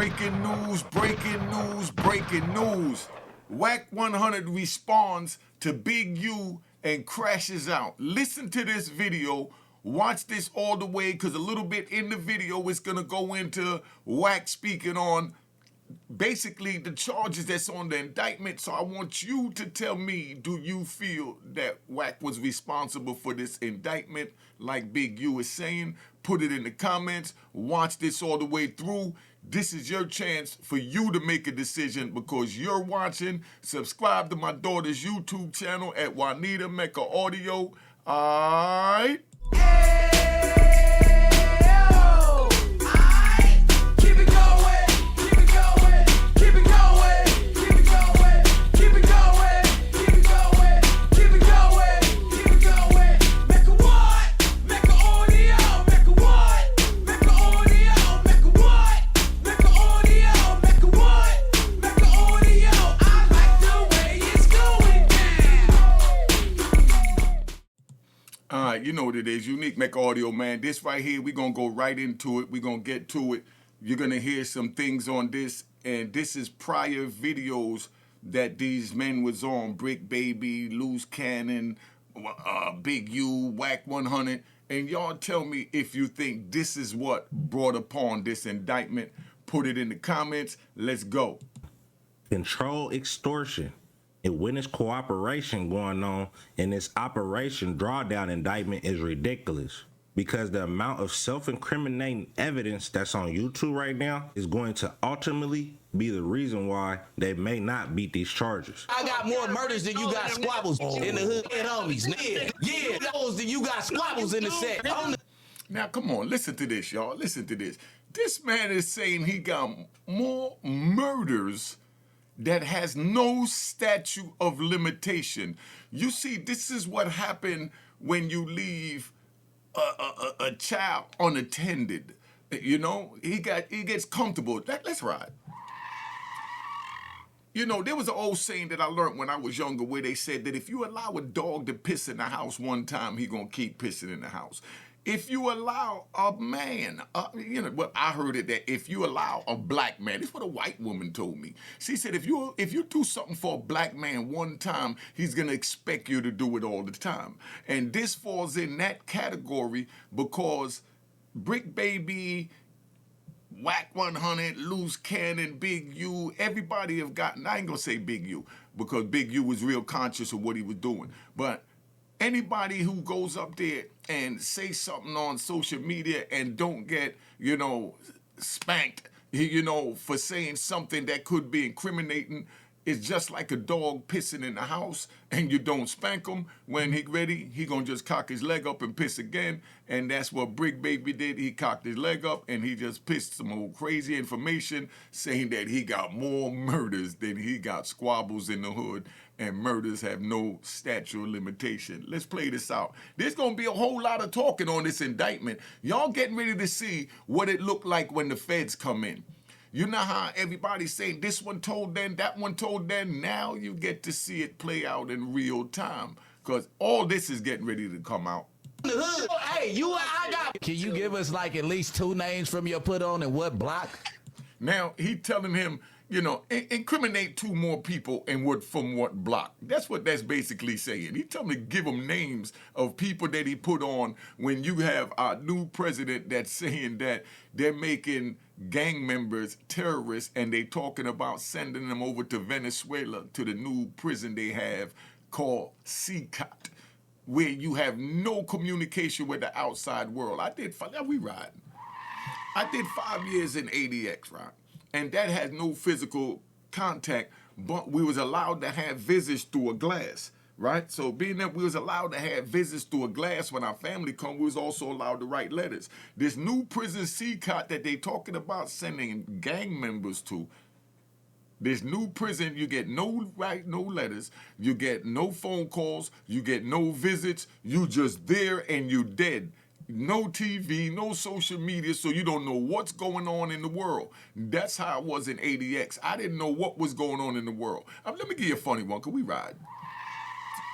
Breaking news, breaking news, breaking news. Wack 100 responds to Big U and crashes out. Listen to this video. Watch this all the way because a little bit in the video is going to go into Wack speaking on basically the charges that's on the indictment. So I want you to tell me, do you feel that Wack was responsible for this indictment like Big U is saying? Put it in the comments. Watch this all the way through. This is your chance for you to make a decision because you're watching. Subscribe to my daughter's YouTube channel at Unique Mecca Audio. All right. You know what it is, Unique Mecca Audio, man. This right here, we're going to go right into it. We're going to get to it. You're going to hear some things on this, and this is prior videos that these men was on. Brick Baby, Loose Cannon, Big U, Wack 100. And y'all tell me if you think this is what brought upon this indictment. Put it in the comments. Let's go. Control extortion. And witness cooperation going on in this operation drawdown indictment is ridiculous because the amount of self-incriminating evidence that's on YouTube right now is going to ultimately be the reason why they may not beat these charges. I got more murders than you got squabbles in the hood and homies. Yeah, those than you got squabbles in the set. Now, come on, listen to this, y'all. Listen to this. This man is saying he got more murders that has no statute of limitation. You see, this is what happened when you leave a child unattended. You know, he gets comfortable. Let's ride. You know, there was an old saying that I learned when I was younger where they said that if you allow a dog to piss in the house one time, he gonna keep pissing in the house. If you allow a man, you know, well, I heard it that if you allow a black man, this is what a white woman told me. She said, if you do something for a black man one time, he's gonna expect you to do it all the time. And this falls in that category because Brick Baby, Wack 100, Loose Cannon, Big U, everybody have gotten, I ain't gonna say Big U because Big U was real conscious of what he was doing, but anybody who goes up there and say something on social media and don't get, you know, spanked, you know, for saying something that could be incriminating, is just like a dog pissing in the house and you don't spank him. When he ready, he gonna just cock his leg up and piss again. And that's what Brick Baby did. He cocked his leg up and he just pissed some old crazy information saying that he got more murders than he got squabbles in the hood, and murders have no statute of limitation. Let's play this out. There's gonna be a whole lot of talking on this indictment. Y'all getting ready to see what it looked like when the feds come in. You know how everybody's saying this one told then, that one told then. Now you get to see it play out in real time because all this is getting ready to come out. Hey, I got. Can you give us like at least 2 names from your put on and what block? Now he telling him, you know, incriminate 2 more people and what from what block. That's what that's basically saying. He telling me to give him names of people that he put on when you have our new president that's saying that they're making gang members terrorists and they talking about sending them over to Venezuela to the new prison they have called CCOT, where you have no communication with the outside world. I did 5 years in ADX, right? And that had no physical contact, but we was allowed to have visits through a glass, right? So being that we was allowed to have visits through a glass when our family come, we was also allowed to write letters. This new prison CCOT that they talking about sending gang members to, this new prison, you get no letters, you get no phone calls, you get no visits, you just there and you dead. No TV, no social media, so you don't know what's going on in the world. That's how it was in ADX. I didn't know what was going on in the world. Let me give you a funny one. Can we ride?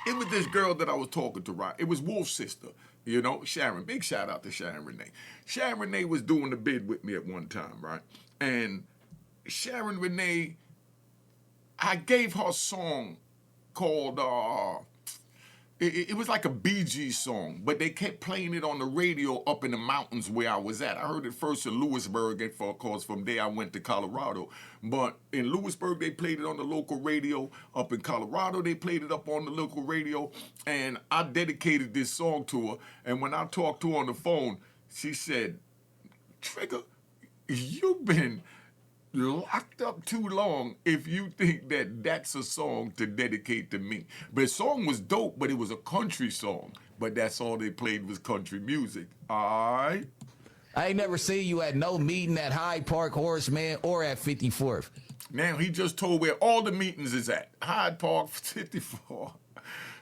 It was this girl that I was talking to, right? It was Wolf's sister, you know, Sharon. Big shout out to Sharon Renee. Sharon Renee was doing the bid with me at one time, right? And Sharon Renee, I gave her a song called, it was like a Bee Gees song, but they kept playing it on the radio up in the mountains where I was at. I heard it first in Lewisburg, and of course from there I went to Colorado. But in Lewisburg, they played it on the local radio. Up in Colorado, they played it up on the local radio. And I dedicated this song to her. And when I talked to her on the phone, she said, Trigger, you've been locked up too long if you think that that's a song to dedicate to me. But the song was dope, but it was a country song. But that's all they played was country music. All right? I ain't never seen you at no meeting at Hyde Park, Horace Mann, or at 54th. Now he just told where all the meetings is at. Hyde Park, 54.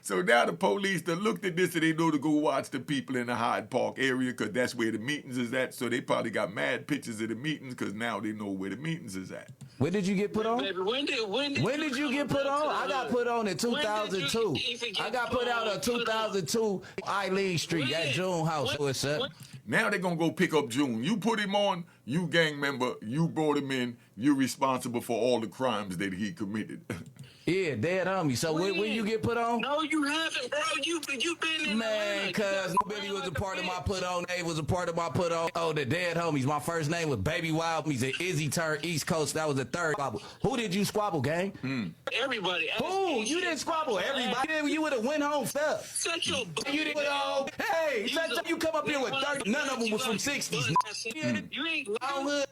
So now the police that looked at this and they know to go watch the people in the Hyde Park area because that's where the meetings is at. So they probably got mad pictures of the meetings because now they know where the meetings is at. When did you get put on? Baby, when did you get put on? I got put on in 2002. I got put out in 2002, Eileen Street at June House. What's up? Now they're going to go pick up June. You put him on, you gang member, you brought him in, you're responsible for all the crimes that he committed. Yeah, dead homie. So when you get put on? No, you haven't, bro. You been in Man, cuz nobody was a part of my put on. They was a part of my put on. Oh, the dead homies. My first name was Baby Wild. He's an Izzy turned East Coast. That was the third squabble. Who did you squabble, gang? Everybody. Who? You didn't squabble. Everybody. You would have went home stuff. Shut your You didn't put on. Hey, you come up here with 30. None of them was from 60s. You ain't Hood.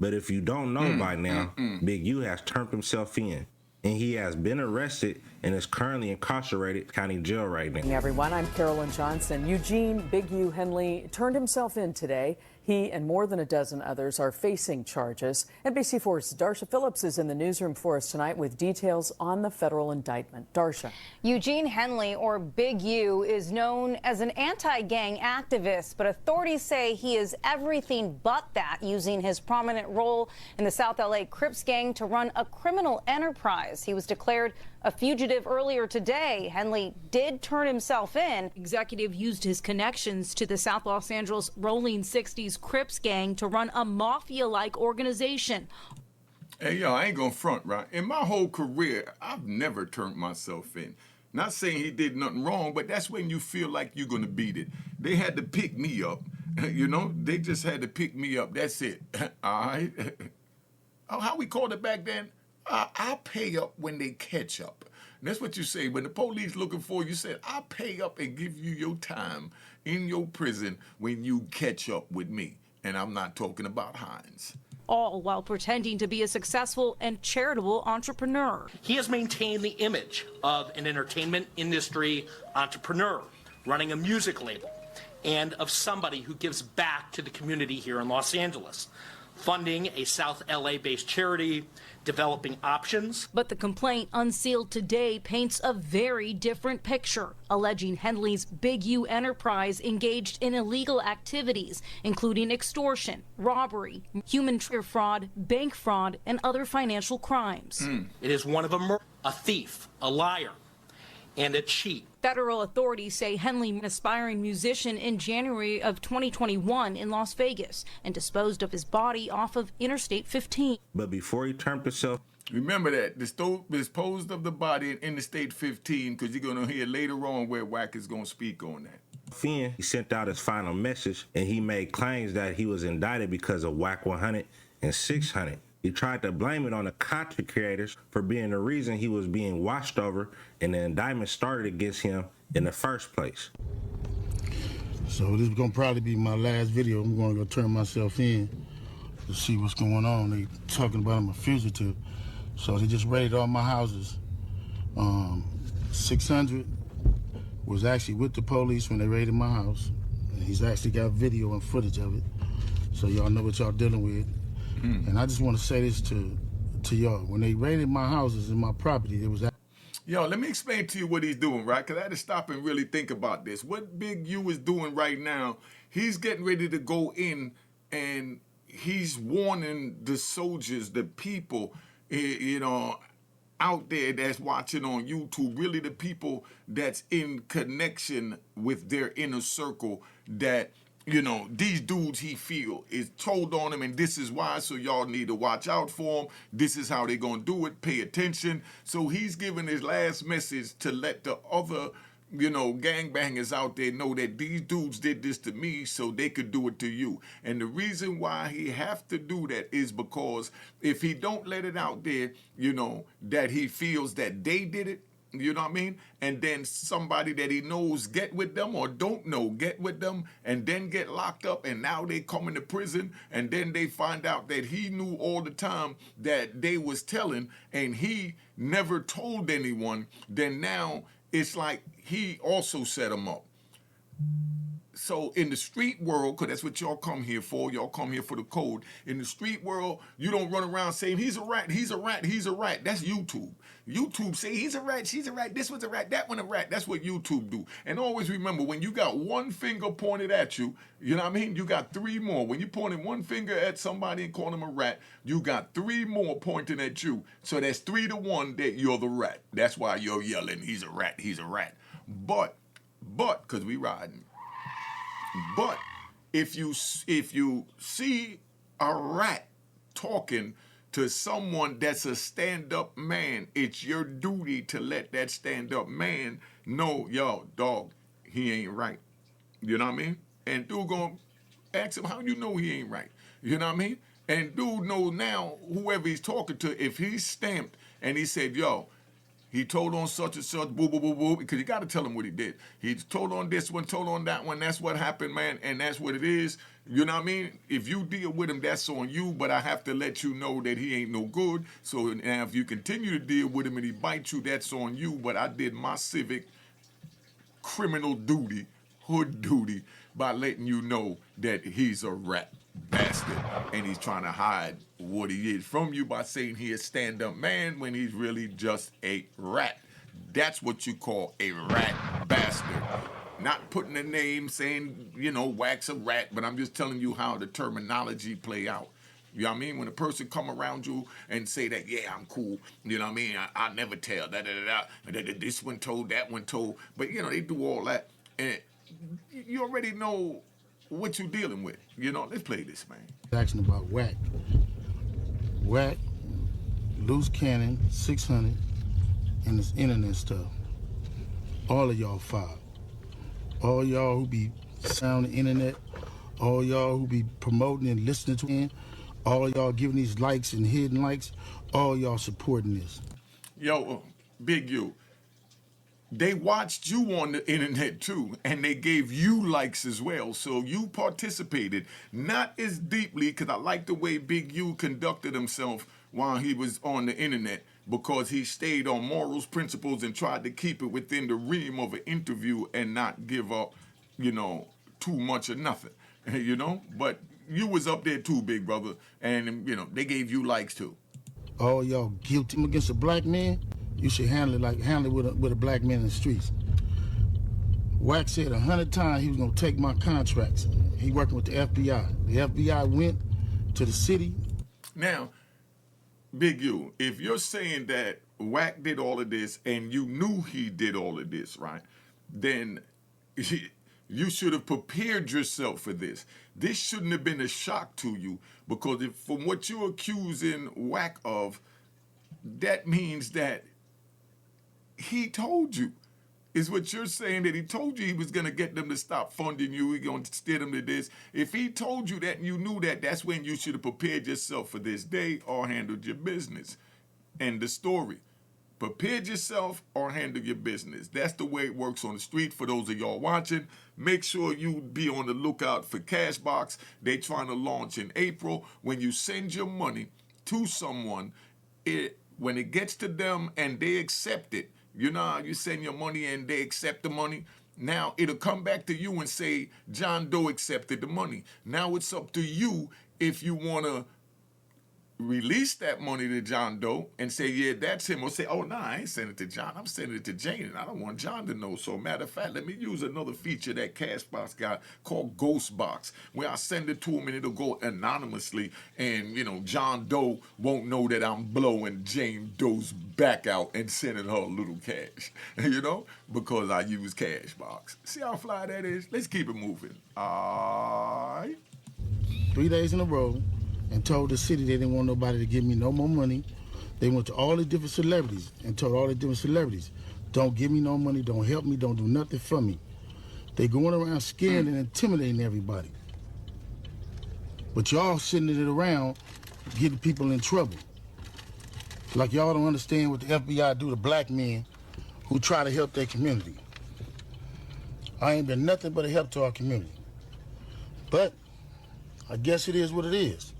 But if you don't know by now, Big U has turned himself in, and he has been arrested and is currently incarcerated county jail right now. Hey everyone, I'm Carolyn Johnson. Eugene Big U Henley turned himself in today. He and more than a dozen others are facing charges. NBC4's Darsha Phillips is in the newsroom for us tonight with details on the federal indictment. Darsha. Eugene Henley, or Big U, is known as an anti-gang activist, but authorities say he is everything but that, using his prominent role in the South LA Crips gang to run a criminal enterprise. He was declared a fugitive earlier today. Henley did turn himself in. Executive used his connections to the South Los Angeles Rolling 60s Crips gang to run a mafia-like organization. Hey, yo, I ain't gonna front, right? In my whole career, I've never turned myself in. Not saying he did nothing wrong, but that's when you feel like you're gonna beat it. They had to pick me up. You know, they just had to pick me up. That's it. All right? How we called it back then? I'll pay up when they catch up. And that's what you say. When the police looking for you, said, I'll pay up and give you your time in your prison when you catch up with me. And I'm not talking about Hines. All while pretending to be a successful and charitable entrepreneur. He has maintained the image of an entertainment industry entrepreneur running a music label and of somebody who gives back to the community here in Los Angeles, funding a South LA-based charity, developing options. But the complaint unsealed today paints a very different picture, alleging Henley's Big U enterprise engaged in illegal activities, including extortion, robbery, human trafficking fraud, bank fraud, and other financial crimes. It is one of a thief, a liar, and a cheat. Federal authorities say Henley, an aspiring musician, in January of 2021 in Las Vegas and disposed of his body off of Interstate 15. But before he turned himself, remember that, disposed of the body in Interstate 15, because you're going to hear later on where Wack is going to speak on that. He sent out his final message, and he made claims that he was indicted because of Wack 100 and 600. He tried to blame it on the content creators for being the reason he was being watched over, and the indictment started against him in the first place. So this is gonna probably be my last video. I'm gonna go turn myself in to see what's going on. They talking about I'm a fugitive. So they just raided all my houses. 600 was actually with the police when they raided my house. And he's actually got video and footage of it. So y'all know what y'all dealing with. And I just want to say this to y'all. When they raided my houses and my property, it was... Yo, let me explain to you what he's doing, right? Because I had to stop and really think about this. What Big U is doing right now, he's getting ready to go in and he's warning the soldiers, the people, you know, out there that's watching on YouTube, really the people that's in connection with their inner circle, that these dudes he feel is told on him, and this is why, so y'all need to watch out for him. This is how they gonna do it, pay attention. So he's giving his last message to let the other, gangbangers out there know that these dudes did this to me so they could do it to you. And the reason why he have to do that is because if he don't let it out there, that he feels that they did it, you know what I mean? And then somebody that he knows get with them or don't know get with them and then get locked up, and now they come into prison, and then they find out that he knew all the time that they was telling and he never told anyone. Then now it's like he also set them up. So in the street world, because that's what y'all come here for, y'all come here for the code. In the street world, you don't run around saying he's a rat, he's a rat, he's a rat. That's YouTube. YouTube say he's a rat, she's a rat, this one's a rat, that one a rat. That's what YouTube do. And always remember, when you got one finger pointed at you, you know what I mean? You got three more. When you pointed one finger at somebody and call them a rat, you got three more pointing at you. So that's 3-1 that you're the rat. That's why you're yelling, he's a rat, he's a rat. But, because we riding. But if you see a rat talking to someone that's a stand-up man, it's your duty to let that stand-up man know, yo, dog, he ain't right. You know what I mean? And dude gonna ask him, how you know he ain't right? You know what I mean? And dude know now, whoever he's talking to, if he's stamped and he said, yo, he told on such and such, boo, boo, boo, boo, because you got to tell him what he did. He told on this one, told on that one. That's what happened, man, and that's what it is. You know what I mean? If you deal with him, that's on you, but I have to let you know that he ain't no good. So now if you continue to deal with him and he bites you, that's on you. But I did my civic criminal duty, hood duty, by letting you know that he's a rat bastard, and he's trying to hide what he is from you by saying he is a stand-up man when he's really just a rat. That's what you call a rat bastard. Not putting a name, saying, Wack's a rat, but I'm just telling you how the terminology play out. You know what I mean? When a person come around you and say that, yeah, I'm cool, you know what I mean? I never tell, this one told, that one told, but, they do all that, and you already know what you dealing with. Let's play this, man. Asking about Wack. Wack, loose cannon, 600, and this internet stuff. All of y'all filed. All y'all who be sound the internet, all y'all who be promoting and listening to him, all y'all giving these likes and hidden likes, all y'all supporting this. Yo, Big U, they watched you on the internet too, and they gave you likes as well. So you participated, not as deeply, because I like the way Big U conducted himself while he was on the internet, because he stayed on morals, principles, and tried to keep it within the realm of an interview and not give up, too much or nothing, But you was up there too, big brother, and, they gave you likes too. All y'all guilty against a black man, you should handle it with a black man in the streets. Wack said 100 times he was gonna take my contracts. He working with the FBI. The FBI went to the city. Now, Big U, if you're saying that Wack did all of this and you knew he did all of this, right, then you should have prepared yourself for this. This shouldn't have been a shock to you, because from what you're accusing Wack of, that means that he told you. Is what you're saying, that he told you he was going to get them to stop funding you, he's going to steer them to this. If he told you that and you knew that, that's when you should have prepared yourself for this day or handled your business. End the story. Prepared yourself or handle your business. That's the way it works on the street. For those of y'all watching, make sure you be on the lookout for Cashbox. They trying to launch in April. When you send your money to someone, when it gets to them and they accept it, you send your money and they accept the money. Now it'll come back to you and say, John Doe accepted the money. Now it's up to you if you want to release that money to John Doe and say, yeah, that's him, or say, oh, no, I ain't sending it to John. I'm sending it to Jane, and I don't want John to know. So, matter of fact, let me use another feature that Cashbox got called Ghost Box, where I send it to him and it'll go anonymously, and, you know, John Doe won't know that I'm blowing Jane Doe's back out and sending her a little cash, you know, because I use Cashbox. See how fly that is? Let's keep it moving. All right. 3 days in a row and told the city they didn't want nobody to give me no more money. They went to all the different celebrities and told all the different celebrities, don't give me no money, don't help me, don't do nothing for me. They going around scaring and intimidating everybody. But y'all sitting it around getting people in trouble. Like y'all don't understand what the FBI do to black men who try to help their community. I ain't been nothing but a help to our community. But I guess it is what it is.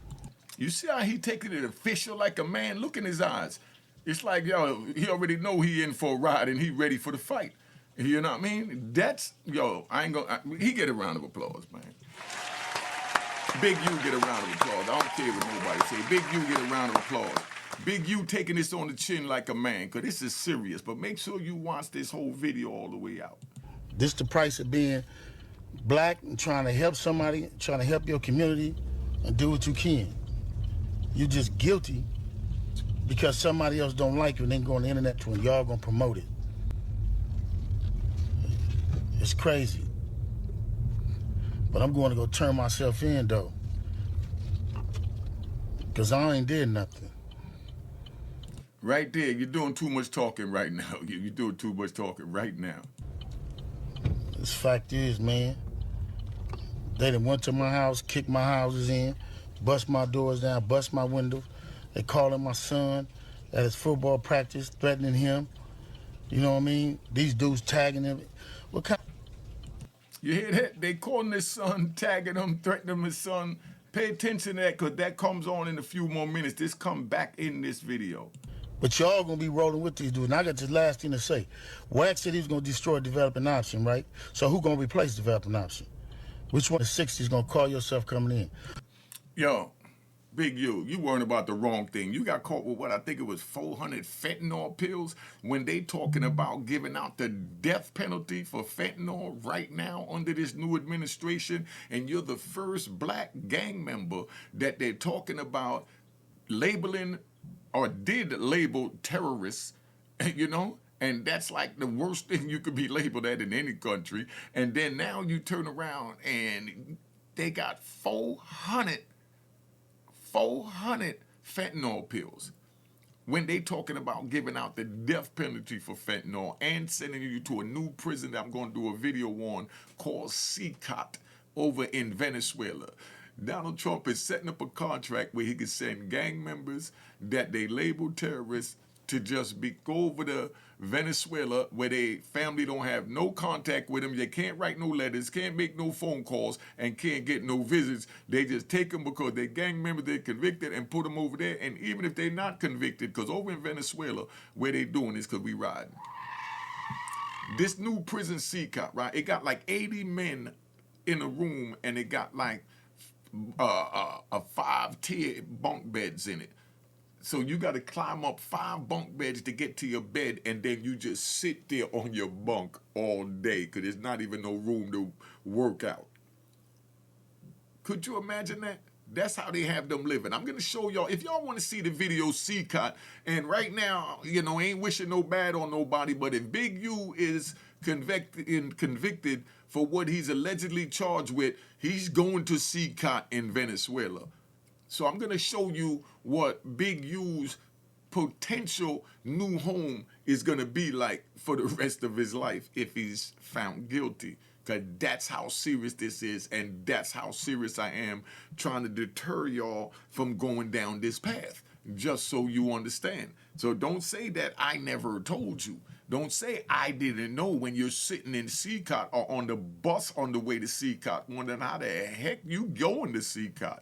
You see how he taking it official like a man? Look in his eyes. It's like, yo, he already know he in for a ride and he ready for the fight. You know what I mean? That's, yo, I ain't gonna, he get a round of applause, man. Big U get a round of applause. I don't care what nobody say. Big U get a round of applause. Big U taking this on the chin like a man, because this is serious. But make sure you watch this whole video all the way out. This the price of being black and trying to help somebody, trying to help your community and do what you can. You just guilty because somebody else don't like you and then go on the internet to and y'all gonna promote it. It's crazy. But I'm going to go turn myself in though. Cause I ain't did nothing. Right there, you're doing too much talking right now. You're doing too much talking right now. This fact is, man, they done went to my house, kicked my houses in, bust my doors down, bust my windows. They calling my son at his football practice, threatening him. You know what I mean? These dudes tagging him. What kind? You hear that? They calling his son, tagging him, threatening his son. Pay attention to that, because that comes on in a few more minutes. This come back in this video. But y'all gonna be rolling with these dudes. And I got this last thing to say. Wack said he was gonna destroy developing option, right? So who gonna replace developing option? Which one of the 60s gonna call yourself coming in? Yo, Big U, you worrying about the wrong thing. You got caught with what I think it was 400 fentanyl pills when they talking about giving out the death penalty for fentanyl right now under this new administration, and you're the first black gang member that they're talking about labeling or did label terrorists, you know? And that's like the worst thing you could be labeled at in any country. And then now you turn around and they got 400 fentanyl pills when they talking about giving out the death penalty for fentanyl and sending you to a new prison that I'm going to do a video on called CCOT over in Venezuela. Donald Trump is setting up a contract where he can send gang members that they label terrorists to just go over to Venezuela, where they family don't have no contact with them. They can't write no letters, can't make no phone calls, and can't get no visits. They just take them because they're gang members, they're convicted, and put them over there. And even if they're not convicted, because over in Venezuela, where they doing this, because we riding. This new prison CCOT, right? It got like 80 men in a room, and it got like a 5-tier bunk beds in it. So you got to climb up 5 bunk beds to get to your bed, and then you just sit there on your bunk all day because there's not even no room to work out. Could you imagine that? That's how they have them living. I'm going to show y'all. If y'all want to see the video CCOT, and right now, you know, ain't wishing no bad on nobody, but if Big U is convicted for what he's allegedly charged with, he's going to CCOT in Venezuela. So I'm going to show you what Big U's potential new home is going to be like for the rest of his life if he's found guilty. Because that's how serious this is, and that's how serious I am trying to deter y'all from going down this path, just so you understand. So don't say that I never told you. Don't say I didn't know when you're sitting in CCOT or on the bus on the way to CCOT, wondering how the heck you going to CCOT.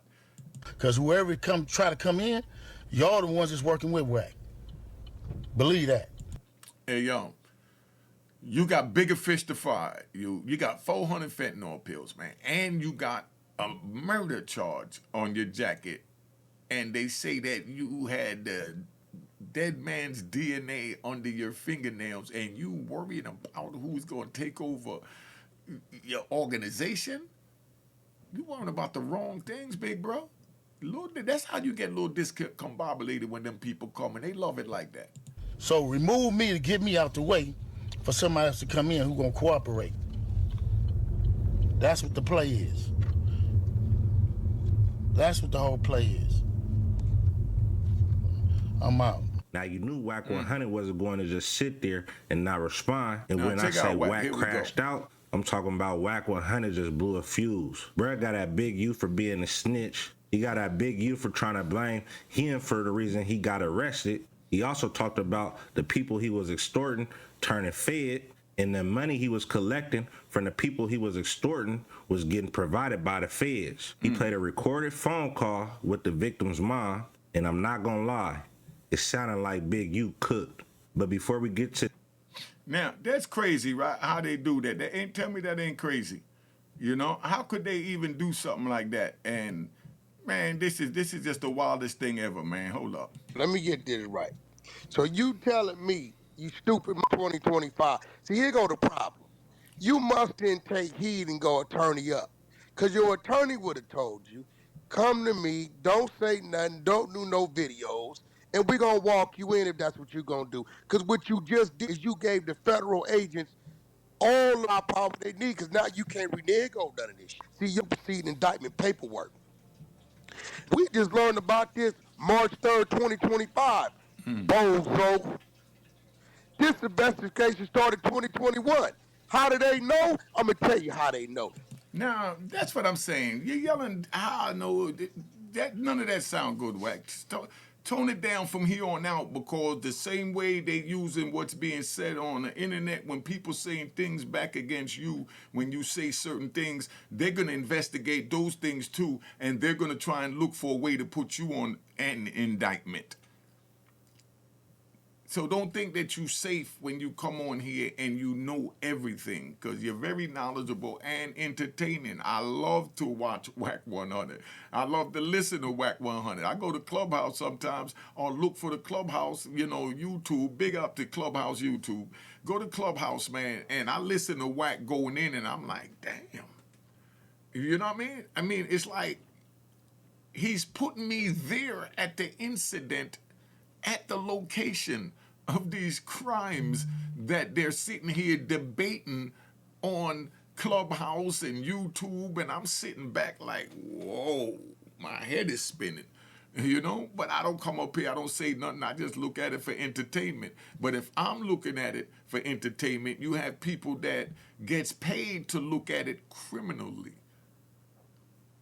Because whoever try to come in, y'all the ones that's working with Wack. Believe that. Hey, yo, you got bigger fish to fry. You got 400 fentanyl pills, man. And you got a murder charge on your jacket and they say that you had dead man's DNA under your fingernails, and you worrying about who's going to take over your organization? You worrying about the wrong things, big bro. That's how you get a little discombobulated when them people come, and they love it like that. So remove me to get me out the way for somebody else to come in who gonna cooperate. That's what the play is. That's what the whole play is. I'm out. Now, you knew Wack 100 wasn't going to just sit there and not respond. And Now, when I check say out Wack. Wack Here we crashed out, I'm talking about Wack 100 just blew a fuse. Bruh got that big U for being a snitch. He got that big U for trying to blame him for the reason he got arrested. He also talked about the people he was extorting turning fed, and the money he was collecting from the people he was extorting was getting provided by the feds. He played a recorded phone call with the victim's mom, and I'm not gonna lie, it sounded like Big U cooked. But before we get to... Now, that's crazy, right? How they do that. Tell me that ain't crazy. You know, how could they even do something like that? And man, this is just the wildest thing ever, man. Hold up. Let me get this right. So you telling me, you stupid 2025. See, here go the problem. You must then take heed and go attorney up. Because your attorney would have told you, come to me, don't say nothing, don't do no videos, and we're going to walk you in if that's what you're going to do. Because what you just did is you gave the federal agents all our power they need, because now you can't renege on none of this shit. See, you proceed indictment paperwork. We just learned about this March 3rd, 2025. Bozo. This investigation started 2021. How do they know? I'm going to tell you how they know. Now, that's what I'm saying. You're yelling, how I know that none of that sound good, Wack. Tone it down from here on out, because the same way they using what's being said on the internet when people saying things back against you, when you say certain things, they're going to investigate those things too, and they're going to try and look for a way to put you on an indictment. So don't think that you're safe when you come on here and you know everything, because you're very knowledgeable and entertaining. I love to watch Wack 100. I love to listen to Wack 100. I go to Clubhouse sometimes or look for the Clubhouse, YouTube. Big up to Clubhouse YouTube. Go to Clubhouse, man, and I listen to Wack going in, and I'm like, damn. You know what I mean? I mean, it's like he's putting me there at the incident, at the location of these crimes that they're sitting here debating on Clubhouse and YouTube, and I'm sitting back like, whoa, my head is spinning, But I don't come up here, I don't say nothing, I just look at it for entertainment. But if I'm looking at it for entertainment, you have people that gets paid to look at it criminally.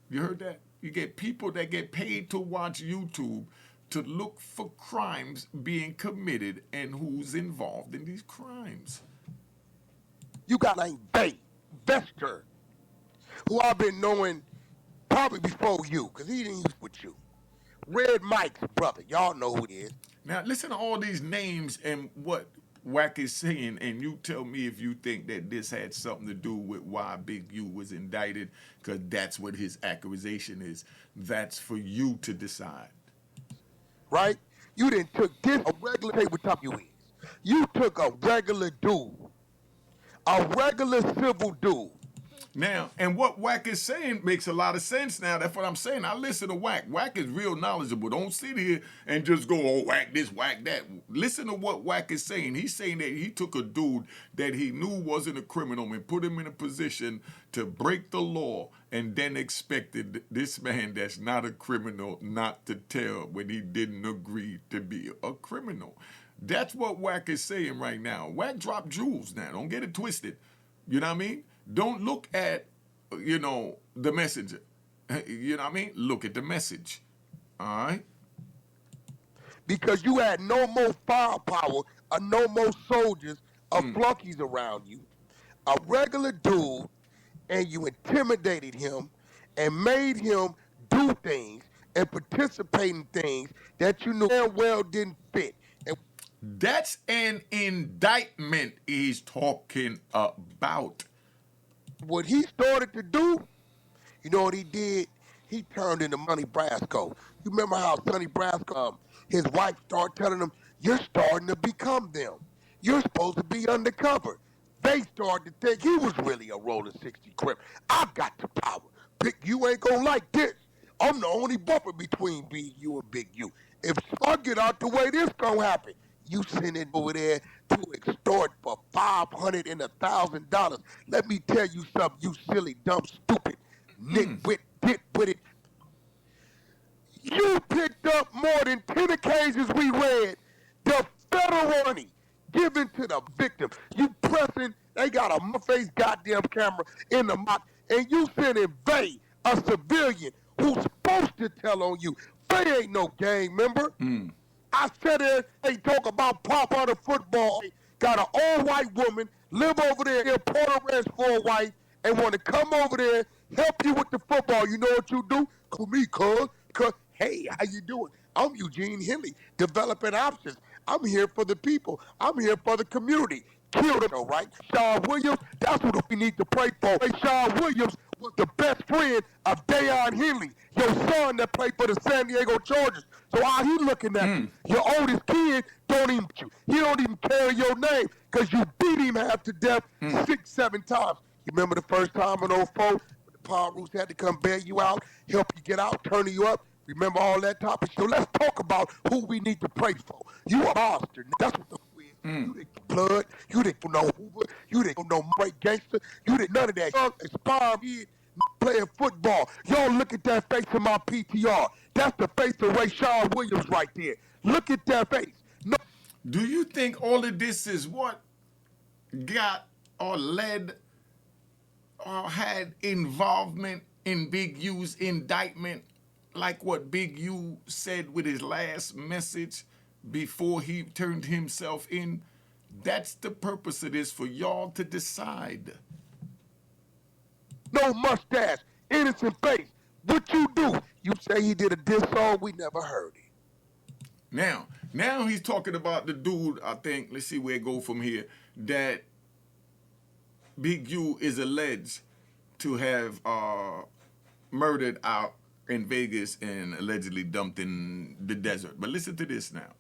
You heard that? You get people that get paid to watch YouTube to look for crimes being committed and who's involved in these crimes. You got like Vester, who I've been knowing probably before you, because he didn't use with you. Red Mike's brother, y'all know who he is. Now listen to all these names and what Wack is saying, and you tell me if you think that this had something to do with why Big U was indicted, because that's what his accusation is. That's for you to decide. Right? You didn't took this, a regular tabletop you is. You took a regular dude, a regular civil dude. Now, and what Wack is saying makes a lot of sense now. That's what I'm saying. I listen to Wack. Wack is real knowledgeable. Don't sit here and just go, oh, Wack this, Wack that. Listen to what Wack is saying. He's saying that he took a dude that he knew wasn't a criminal and put him in a position to break the law, and then expected this man that's not a criminal not to tell when he didn't agree to be a criminal. That's what Wack is saying right now. Wack dropped jewels now. Don't get it twisted. You know what I mean? Don't look at, the messenger. You know what I mean? Look at the message. All right? Because you had no more firepower or no more soldiers or flunkies around you. A regular dude, and you intimidated him and made him do things and participate in things that you knew damn well didn't fit. And that's an indictment he's talking about. what he started to do, you know what he did? He turned into Money Brasco. You remember how Sonny Brasco, his wife started telling him, you're starting to become them. You're supposed to be undercover. They started to think he was really a rolling 60 Crip. I got the power. Big U ain't gonna like this. I'm the only buffer between Big U and Big U. If I get out the way, this gonna happen. You send it over there to extort for $500 and $1,000. Let me tell you something, you silly, dumb, stupid, nitwit, ditwitted. You picked up more than 10 occasions we read the federal money given to the victim. You pressing, they got a face goddamn camera in the mock, and you sending Vay, a civilian who's supposed to tell on you. Vay ain't no gang member. I said it, they talk about pop out of football. Got an old white woman, live over there in Port Ranch for a wife, and want to come over there, help you with the football. You know what you do? Call me, cuz. Hey, how you doing? I'm Eugene Henley, developing options. I'm here for the people. I'm here for the community. Killed him, all right? Sean Williams, that's what we need to pray for. Hey, Sean Williams was the best friend of Dayon Henley, your son that played for the San Diego Chargers. So how he looking at you? Your oldest kid don't even you. He don't even carry your name because you beat him half to death 6, 7 times. You remember the first time in 04, when the Power Roots had to come bail you out, help you get out, turn you up? Remember all that topic? So let's talk about who we need to pray for. You a monster. That's what the is. You didn't blood. You didn't know Hoover. You didn't know great gangster. You didn't none of that. Young, aspiring kid playing football. Y'all look at that face in my PTR. That's the face of Rayshawn Williams right there. Look at that face. No. Do you think all of this is what got or led or had involvement in Big U's indictment? Like what Big U said with his last message before he turned himself in? That's the purpose of this, for y'all to decide. No mustache, innocent face. What you do? You say he did a diss song, we never heard it. Now he's talking about the dude, I think, let's see where it go from here, that Big U is alleged to have murdered out in Vegas and allegedly dumped in the desert. But listen to this now.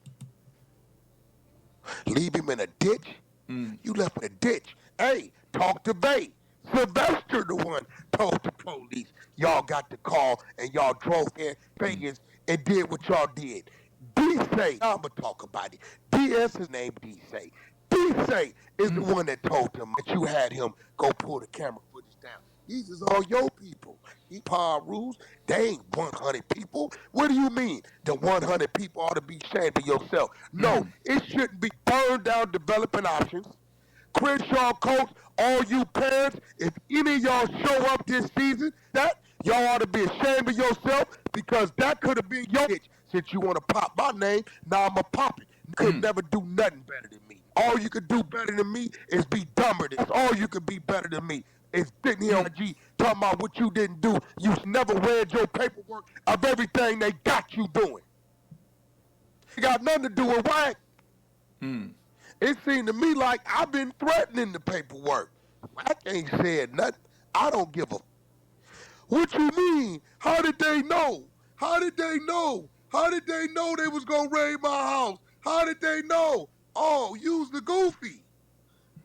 Leave him in a ditch? You left in a ditch. Hey, talk to Vay. Sylvester the one told the police. Y'all got the call and y'all drove in Vegas and did what y'all did. D-Say, I'ma talk about it. D.S. his name D-Say. D-Say is the one that told him that you had him go pull the camera footage down. These is all your people. These Power Rules, they ain't 100 people. What do you mean? The 100 people ought to be ashamed of yourself. No, it shouldn't be burned down developing options. Crenshaw Coach, all you parents, if any of y'all show up this season, that y'all ought to be ashamed of yourself because that could have been your bitch. Since you want to pop my name, now I'ma pop it. You could never do nothing better than me. All you could do better than me is be dumber than. All you could be better than me is sitting here on G talking about what you didn't do. You never read your paperwork of everything they got you doing. It got nothing to do with Wack. It seemed to me like I've been threatening the paperwork. Wack ain't said nothing. I don't give a. What you mean? How did they know? How did they know? How did they know they was gonna raid my house? How did they know? Oh, use the goofy.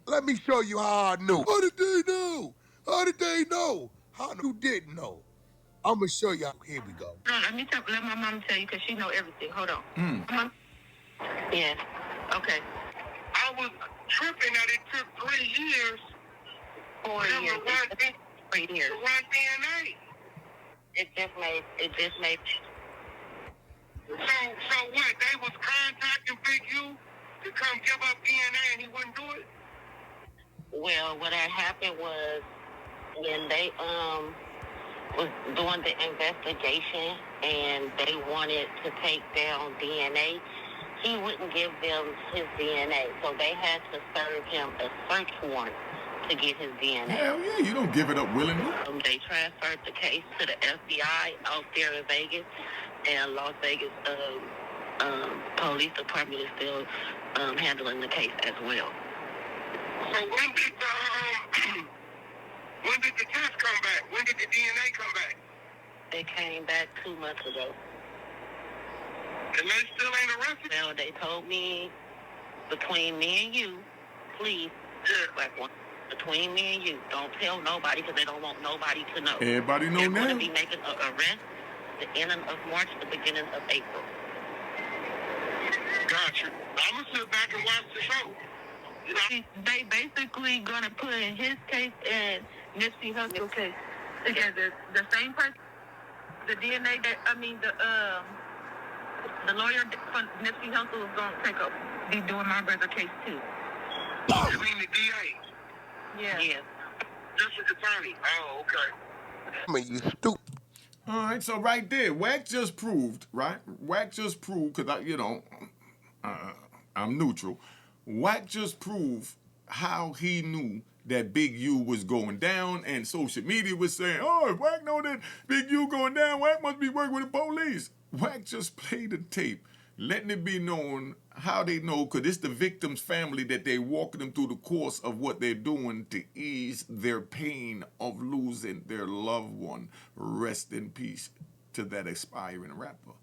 Let me show you how I knew. How did they know? How did they know? How you didn't know? I'm gonna show you. Here we go. Let my mom tell you because she know everything. Hold on. Yeah. Okay. I was tripping that it took 3 years. 4 years. 3 years. To run DNA. It just made. So what? They was contacting Big U to come give up DNA and he wouldn't do it? Well, what had happened was when they was doing the investigation and they wanted to take down DNA, he wouldn't give them his DNA. So they had to serve him a search warrant to get his DNA. Hell yeah, you don't give it up willingly. They transferred the case to the FBI out there in Vegas, and Las Vegas police department is still handling the case as well. So when did the test come back? When did the DNA come back? It came back 2 months ago. And they still ain't arrested? No, they told me between me and you, please, like one, between me and you, don't tell nobody because they don't want nobody to know. Everybody know They're now. going to be making an arrest the ending of March, the beginning of April. Gotcha. I'm gonna sit back and watch the show. You know? They basically gonna put his case and Nipsey Hussle's case together. The same person, the DNA that the lawyer for Nipsey Hussle is gonna be doing my brother's case too. You mean the DA? Yeah. Yeah. District attorney. Oh, okay. I mean, you stupid. All right, so right there, Wack just proved, right? Wack just proved, because I'm neutral. Wack just proved how he knew that Big U was going down, and social media was saying, oh, if Wack know that Big U going down, Wack must be working with the police. Wack just played the tape, letting it be known how they know, because it's the victim's family that they walking them through the course of what they're doing to ease their pain of losing their loved one. Rest in peace to that aspiring rapper.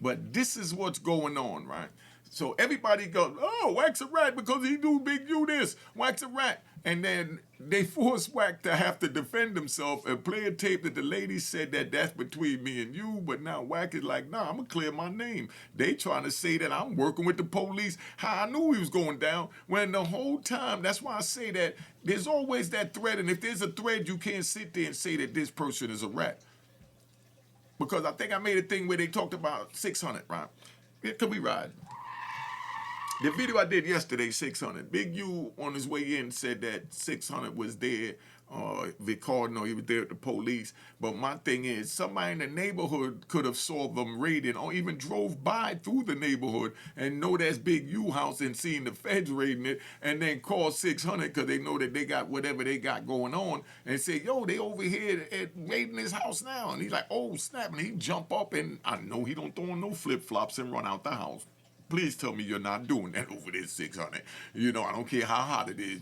But this is what's going on, right? So everybody goes, oh, Wack's a rat because he do Big U this. Wack's a rat. And then they force Wack to have to defend himself and play a tape that the lady said that that's between me and you. But now Wack is like, nah, I'm going to clear my name. They trying to say that I'm working with the police. How I knew he was going down. When the whole time, that's why I say that there's always that thread. And if there's a thread, you can't sit there and say that this person is a rat. Because I think I made a thing where they talked about 600, right? Could we ride? The video I did yesterday, 600. Big U on his way in said that 600 was there. Vicardino, he was there at the police. But my thing is, somebody in the neighborhood could have saw them raiding or even drove by through the neighborhood and know that's Big U house and seen the feds raiding it and then call 600 because they know that they got whatever they got going on and say, yo, they over here at raiding his house now. And he's like, oh, snap. And he jump up and I know he don't throw on no flip-flops and run out the house. Please tell me you're not doing that over there, 600. You know, I don't care how hot it is.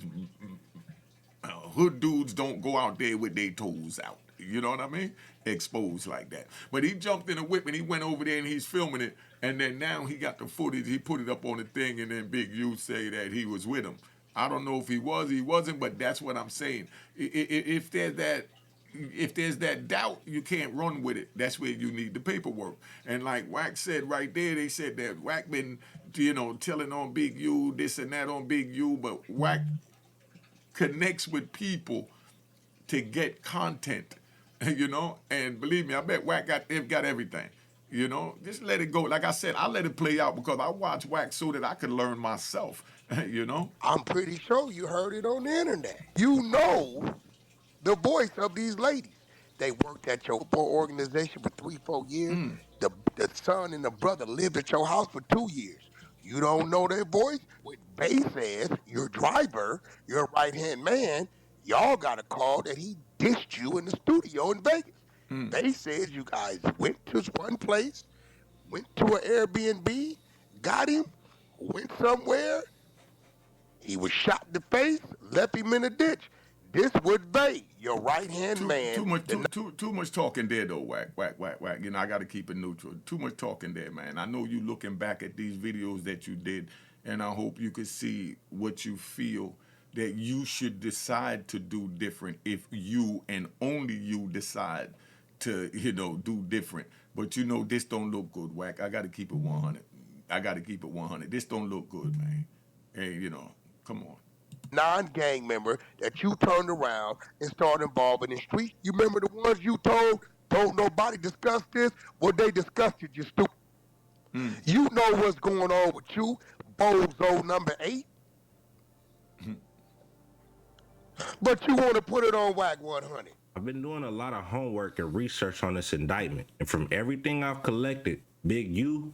Hood dudes don't go out there with their toes out. You know what I mean? Exposed like that. But he jumped in a whip and he went over there and he's filming it. And then now he got the footage. He put it up on the thing and then Big U say that he was with him. I don't know if he was, he wasn't, but that's what I'm saying. If there's that doubt, you can't run with it. That's where you need the paperwork. And like Wack said right there, they said that Wack been, telling on Big U, this and that on Big U, but Wack connects with people to get content, and believe me, I bet Wack got everything. Just let it go. Like I said, I let it play out because I watch Wack so that I could learn myself, I'm pretty sure you heard it on the internet. You know the voice of these ladies. They worked at your organization for 3-4 years. The son and the brother lived at your house for 2 years. You don't know their voice? When Bay says, your driver, your right-hand man, y'all got a call that he dissed you in the studio in Vegas. Bay says you guys went to one place, went to an Airbnb, got him, went somewhere. He was shot in the face, left him in a ditch. This would be your right-hand man. Too much talking there, though, Wack. I got to keep it neutral. Too much talking there, man. I know you looking back at these videos that you did, and I hope you could see what you feel that you should decide to do different if you and only you decide to, do different. But, this don't look good, Wack. I got to keep it 100. This don't look good, man. Hey, come on. Non-gang member that you turned around and started involving in street. You remember the ones you told, don't nobody discuss this? Well, they discussed it, you stupid. You know what's going on with you, bozo number 8. But you want to put it on Wack 100. I've been doing a lot of homework and research on this indictment. And from everything I've collected, Big U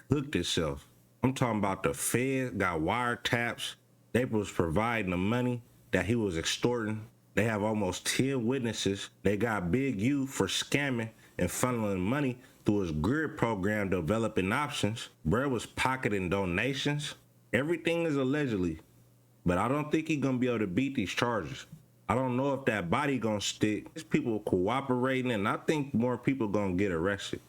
cooked itself. I'm talking about the Fed got wiretaps. They was providing the money that he was extorting. They have almost 10 witnesses. They got Big U for scamming and funneling money through his grid program developing options. Brad was pocketing donations. Everything is allegedly. But I don't think he's gonna be able to beat these charges. I don't know if that body gonna stick. There's people cooperating and I think more people gonna get arrested.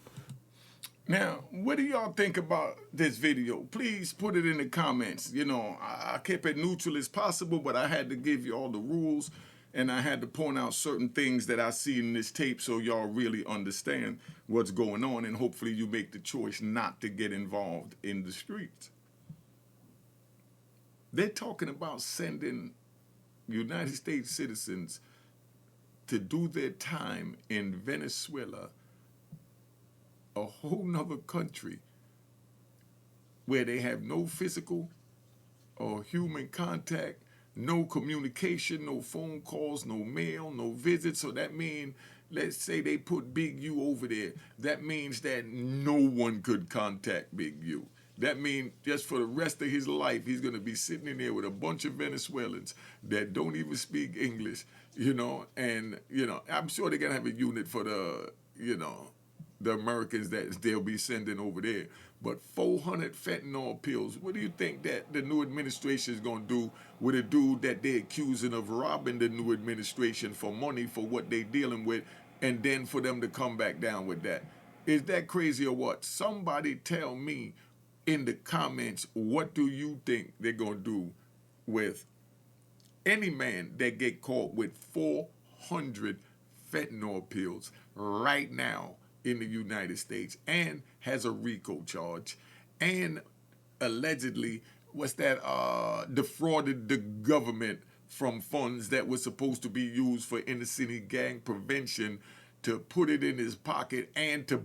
Now, what do y'all think about this video? Please put it in the comments. You know, I kept it neutral as possible, but I had to give you all the rules, and I had to point out certain things that I see in this tape so y'all really understand what's going on, and hopefully you make the choice not to get involved in the streets. They're talking about sending United States citizens to do their time in Venezuela, a whole nother country where they have no physical or human contact, no communication, no phone calls, no mail, no visits. So that means, let's say they put Big U over there. That means that no one could contact Big U. That means just for the rest of his life, he's going to be sitting in there with a bunch of Venezuelans that don't even speak English, you know, and, you know, I'm sure they're going to have a unit for the, you know, the Americans that they'll be sending over there. But 400 fentanyl pills, what do you think that the new administration is going to do with a dude that they're accusing of robbing the new administration for money for what they're dealing with, and then for them to come back down with that? Is that crazy or what? Somebody tell me in the comments, what do you think they're going to do with any man that get caught with 400 fentanyl pills right now in the United States and has a RICO charge and allegedly defrauded the government from funds that were supposed to be used for inner city gang prevention, to put it in his pocket and to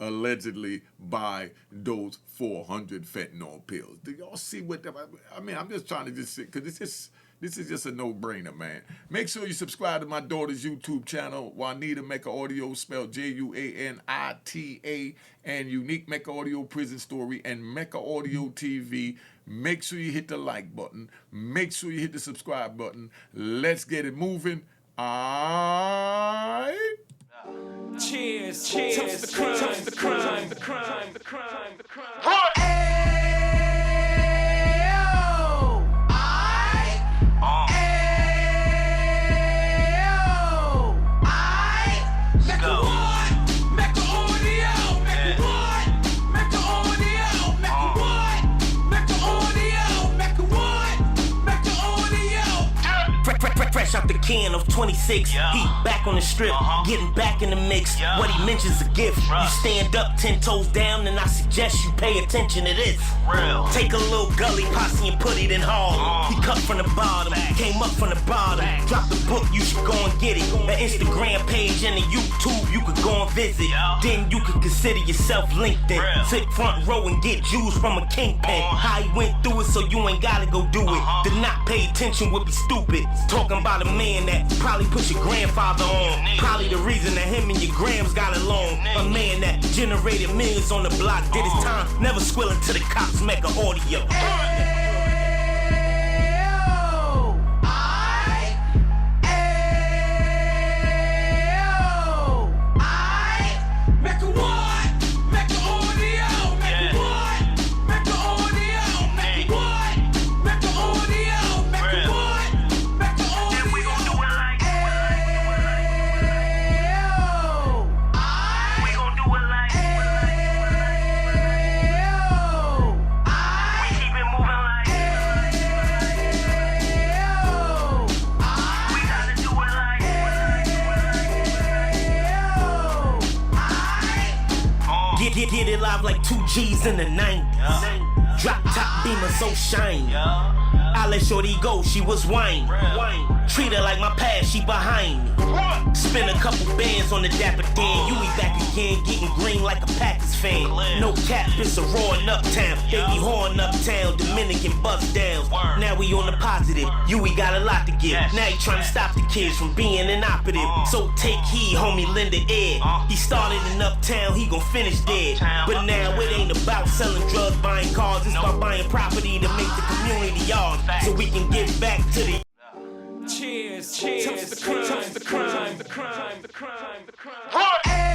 allegedly buy those 400 fentanyl pills. Do y'all see what, I mean, I'm just trying to just sit, because this is just a no-brainer, man. Make sure you subscribe to my daughter's YouTube channel, Juanita Mecca Audio, spelled Juanita, and Unique Mecca Audio Prison Story, and Mecca Audio TV. Make sure you hit the like button. Make sure you hit the subscribe button. Let's get it moving. All right. Cheers, cheers, toast the crime, toast the crime, the crime, the crime, the crime. Fresh out the can of 26, he back on the strip, getting back in the mix. What he mentions a gift. You stand up 10 toes down, and I suggest you pay attention to this. Take a little gully posse and put it in Harlem. He cut from the bottom, came up from the bottom. Drop the book, you should go and get it. An Instagram page and a YouTube you could go and visit. Then you could consider yourself LinkedIn. Sit front row and get Jews from a kingpin. How he went through it, so you ain't gotta go do it. To not pay attention would be stupid. Talking about a man that probably put your grandfather on. Probably the reason that him and your grams got along. A man that generated millions on the block, did his time, never squilling to the cops, Mecca Audio. Get it live like 2 G's in the 90s. Drop top beamer so shiny. I let shorty go, she was wine. Treat her like my past, she behind me. Spend a couple bands on the Dapper Dan. You be back again, getting green like a Packers fan. No cap, it's a roaring uptown. Baby horn uptown, Dominican bust downs. Now we on the positive, we got a lot to give. Now he trying to stop the kids from being inoperative. So take heed, homie, lend an ear. He started in uptown, he gon' finish dead. But now it ain't about selling drugs, buying cars. It's about buying property to make the community yours, so we can give back to the. Cheers, cheers, toast the crime, the crime, the crime, the crime, the crime.